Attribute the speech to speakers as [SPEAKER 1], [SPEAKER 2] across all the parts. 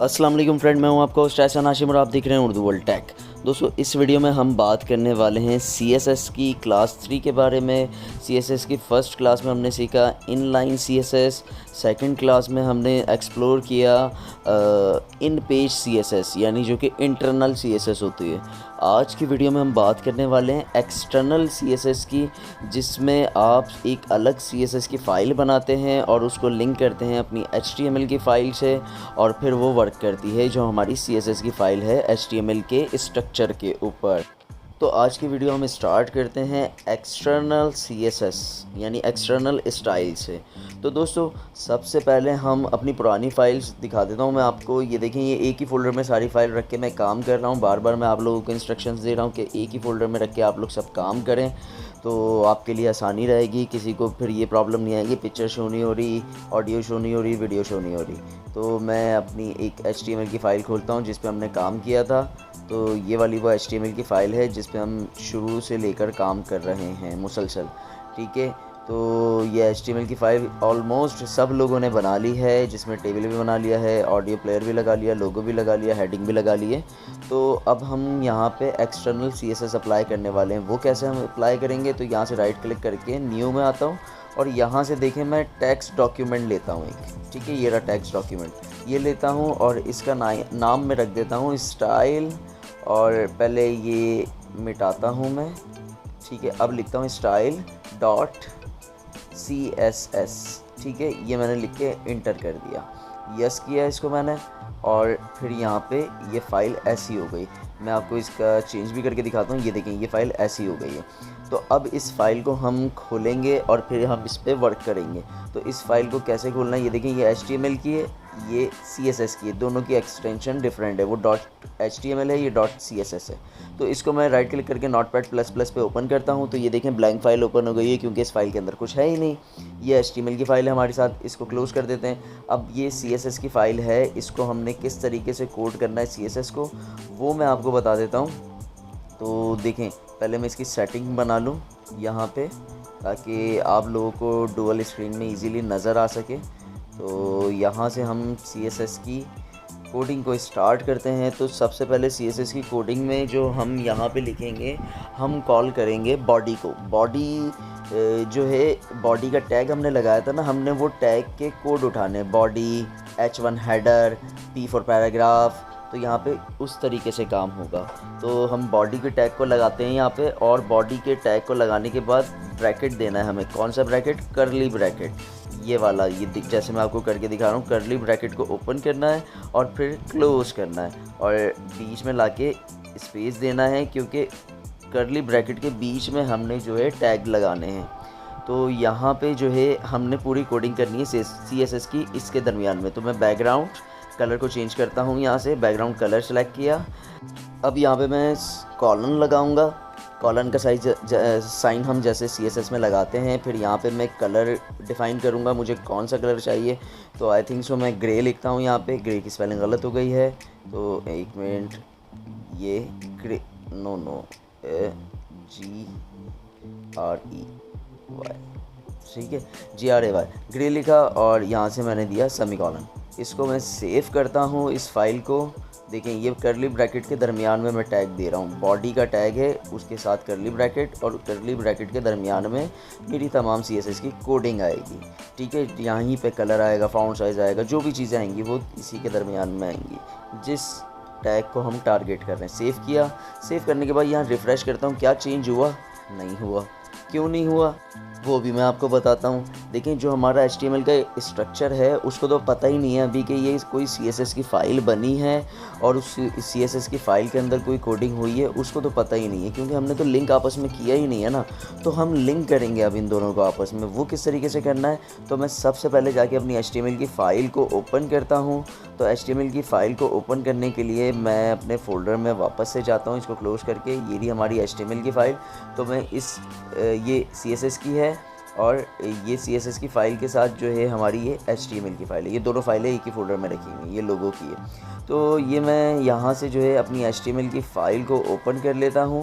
[SPEAKER 1] अस्सलाम वालेकुम फ्रेंड, मैं हूं आपका होस्ट एहसान हाशिम और आप देख रहे हैं उर्दू वर्ल्ड टेक। दोस्तों, इस वीडियो में हम बात करने वाले हैं CSS की क्लास 3 के बारे में। CSS की फ़र्स्ट क्लास में हमने सीखा इनलाइन CSS, सेकंड क्लास में हमने एक्सप्लोर किया इन पेज CSS यानी जो कि इंटरनल CSS होती है। आज की वीडियो में हम बात करने वाले हैं एक्सटर्नल CSS की, जिसमें आप एक अलग CSS की फ़ाइल बनाते हैं और उसको लिंक करते हैं अपनी HTML की फ़ाइल से, और फिर वो वर्क करती है जो हमारी CSS की फ़ाइल है HTML के स्ट्रक्चर के ऊपर। तो आज की वीडियो हम स्टार्ट करते हैं एक्सटर्नल CSS यानी एक्सटर्नल स्टाइल से। तो दोस्तों, सबसे पहले हम अपनी पुरानी फ़ाइल्स दिखा देता हूँ मैं आपको। ये देखें, ये एक ही फ़ोल्डर में सारी फ़ाइल रख के मैं काम कर रहा हूँ। बार बार मैं आप लोगों को इंस्ट्रक्शंस दे रहा हूँ कि एक ही फ़ोल्डर में रख के आप लोग सब काम करें, तो आपके लिए आसानी रहेगी। किसी को फिर ये प्रॉब्लम नहीं आएगी, पिक्चर शो नहीं हो रही, ऑडियो शो नहीं हो रही, वीडियो शो नहीं हो रही। तो मैं अपनी एक HTML की फ़ाइल खोलता हूँ जिस पे हमने काम किया था। तो ये वाली वो HTML की फ़ाइल है जिस पे हम शुरू से लेकर काम कर रहे हैं मुसलसल, ठीक है। तो ये HTML की फ़ाइल ऑलमोस्ट सब लोगों ने बना ली है, जिसमें टेबल भी बना लिया है, ऑडियो प्लेयर भी लगा लिया, लोगो भी लगा लिया, हेडिंग भी लगा ली है। तो अब हम यहाँ पे एक्सटर्नल CSS अप्लाई करने वाले हैं। वो कैसे हम अप्लाई करेंगे? तो यहाँ से राइट क्लिक करके न्यू में आता हूँ और यहाँ से देखें, मैं टेक्स्ट डॉक्यूमेंट लेता हूँ एक, ठीक है। ये रहा टेक्स्ट डॉक्यूमेंट, ये लेता हूँ और इसका नाम मैं रख देता हूँ स्टाइल, और पहले ये मिटाता हूँ मैं, ठीक है। अब लिखता हूँ स्टाइल डॉट CSS, ठीक है। ये मैंने लिख के इंटर कर दिया, यस किया इसको मैंने, और फिर यहाँ पे ये फ़ाइल ऐसी हो गई। मैं आपको इसका चेंज भी करके दिखाता हूँ। ये देखें, ये फ़ाइल ऐसी हो गई है। तो अब इस फ़ाइल को हम खोलेंगे और फिर हम इस पर वर्क करेंगे। तो इस फ़ाइल को कैसे खोलना है? ये देखें, ये HTML की है, ये CSS की है। दोनों की एक्सटेंशन डिफरेंट है, वो .html है, ये .css है। तो इसको मैं राइट क्लिक करके Notepad++ पे ओपन करता हूँ। तो ये देखें, ब्लैंक फ़ाइल ओपन हो गई है क्योंकि इस फ़ाइल के अंदर कुछ है ही नहीं। ये HTML की फ़ाइल है हमारे साथ, इसको क्लोज़ कर देते हैं। अब ये CSS की फ़ाइल है, इसको हमने किस तरीके से कोड करना है CSS को, वो मैं आपको बता देता हूँ। तो देखें, पहले मैं इसकी सेटिंग बना लूँ यहाँ पे, ताकि आप लोगों को डुअल स्क्रीन में इजीली नज़र आ सके। तो यहाँ से हम CSS की कोडिंग को स्टार्ट करते हैं। तो सबसे पहले CSS की कोडिंग में जो हम यहाँ पे लिखेंगे, हम कॉल करेंगे बॉडी को। बॉडी जो है, बॉडी का टैग हमने लगाया था ना, हमने वो टैग के कोड उठाने, body, H1 header, P for paragraph. तो यहाँ पे उस तरीके से काम होगा। तो हम बॉडी के टैग को लगाते हैं यहाँ पे, और बॉडी के टैग को लगाने के बाद ब्रैकेट देना है हमें। कौन सा ब्रैकेट? कर्ली ब्रैकेट, ये वाला। ये जैसे मैं आपको करके दिखा रहा हूँ, कर्ली ब्रैकेट को ओपन करना है और फिर क्लोज़ करना है, और बीच में लाके स्पेस देना है, क्योंकि कर्ली ब्रैकेट के बीच में हमने जो है टैग लगाने हैं। तो यहाँ पे जो है हमने पूरी कोडिंग करनी है CSS की इसके दरमियान में। तो मैं बैकग्राउंड कलर को चेंज करता हूँ, यहाँ से बैकग्राउंड कलर सेलेक्ट किया। अब यहाँ पे मैं कॉलन लगाऊंगा। कॉलन का साइन हम जैसे CSS में लगाते हैं। फिर यहाँ पे मैं कलर डिफ़ाइन करूँगा, मुझे कौन सा कलर चाहिए। तो आई थिंक सो मैं ग्रे लिखता हूँ यहाँ पे। ग्रे की स्पेलिंग गलत हो गई है, तो एक मिनट, ये ग्रे, नो GREY, ठीक है, GRAY, ग्रे लिखा, और यहाँ से मैंने दिया सेमीकोलन। इसको मैं सेव करता हूँ इस फाइल को। देखें, ये कर्ली ब्रैकेट के दरमियान में मैं टैग दे रहा हूँ। बॉडी का टैग है, उसके साथ कर्ली ब्रैकेट, और कर्ली ब्रैकेट के दरमियान में मेरी तमाम CSS की कोडिंग आएगी, ठीक है। यहीं पे कलर आएगा, फाउंट साइज़ आएगा, जो भी चीज़ें आएंगी वो इसी के दरमियान में आएंगी, जिस टैग को हम टारगेट कर रहे हैं। सेव किया। सेव करने के बाद यहाँ रिफ़्रेश करता हूँ, क्या चेंज हुआ? नहीं हुआ। क्यों नहीं हुआ वो भी मैं आपको बताता हूँ। देखें, जो हमारा HTML का स्ट्रक्चर है उसको तो पता ही नहीं है अभी कि ये कोई CSS की फ़ाइल बनी है और उस CSS की फ़ाइल के अंदर कोई कोडिंग हुई है, उसको तो पता ही नहीं है, क्योंकि हमने तो लिंक आपस में किया ही नहीं है ना। तो हम लिंक करेंगे अब इन दोनों को आपस में। वो किस तरीके से करना है? तो मैं सबसे पहले जाके अपनी HTML की फ़ाइल को ओपन करता हूँ। तो HTML की फ़ाइल को ओपन करने के लिए मैं अपने फ़ोल्डर में वापस से जाता हूँ, इसको क्लोज़ करके। ये रही हमारी HTML की फ़ाइल। तो मैं ये CSS की है, और ये CSS की फ़ाइल के साथ जो है हमारी ये HTML की फ़ाइल है। ये दोनों फ़ाइलें एक ही फ़ोल्डर में रखी हुई हैं, ये लोगों की है। तो ये मैं यहाँ से जो है अपनी HTML की फ़ाइल को ओपन कर लेता हूँ,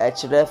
[SPEAKER 1] href,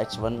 [SPEAKER 1] H1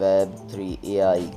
[SPEAKER 1] Web3 AI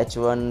[SPEAKER 1] H1